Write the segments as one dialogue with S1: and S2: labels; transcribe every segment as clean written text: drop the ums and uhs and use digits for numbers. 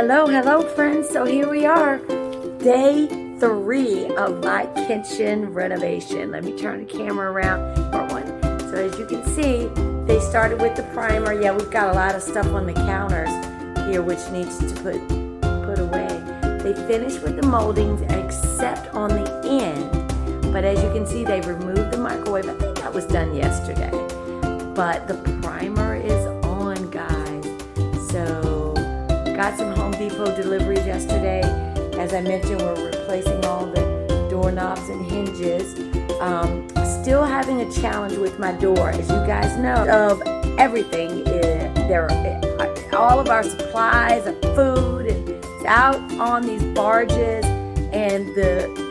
S1: Hello friends. So here we are, day 3 of my kitchen renovation. Let me turn the camera around for one. So as you can see, they started with the primer. Yeah, we've got a lot of stuff on the counters here which needs to put away. They finished with the moldings except on the end. But as you can see, they removed the microwave. I think that was done yesterday. But the primer is on, guys. So got some Home Depot deliveries yesterday. As I mentioned, we're replacing all the doorknobs and hinges. Still having a challenge with my door. As you guys know, of everything, all of our supplies of food and it's out on these barges. And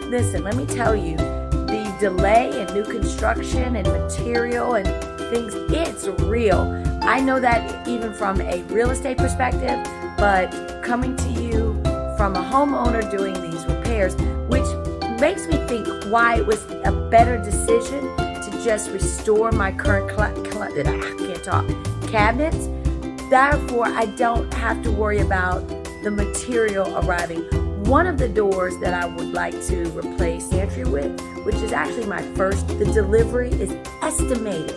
S1: listen, let me tell you, the delay in new construction and material and things, it's real. I know that even from a real estate perspective, but coming to you from a homeowner doing these repairs, which makes me think why it was a better decision to just restore my current cabinets. Therefore, I don't have to worry about the material arriving. One of the doors that I would like to replace the entry with, which is actually my first, the delivery is estimated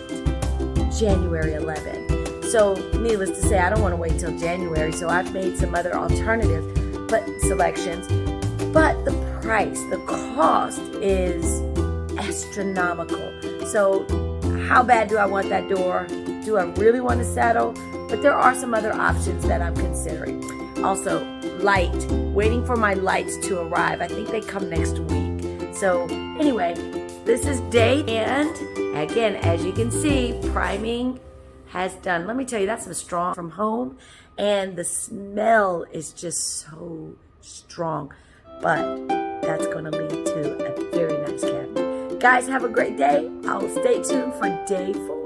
S1: January 11. So needless to say, I don't want to wait till January, so I've made some other alternative selections. But the price, the cost is astronomical. So how bad do I want that door? Do I really want to settle? But there are some other options that I'm considering. Also, light, waiting for my lights to arrive. I think they come next week. So anyway, this is day, and again, as you can see, priming has done. Let me tell you, that's some strong from home, and the smell is just so strong. But that's going to lead to a very nice cabinet. Guys, have a great day. I'll stay tuned for day 4.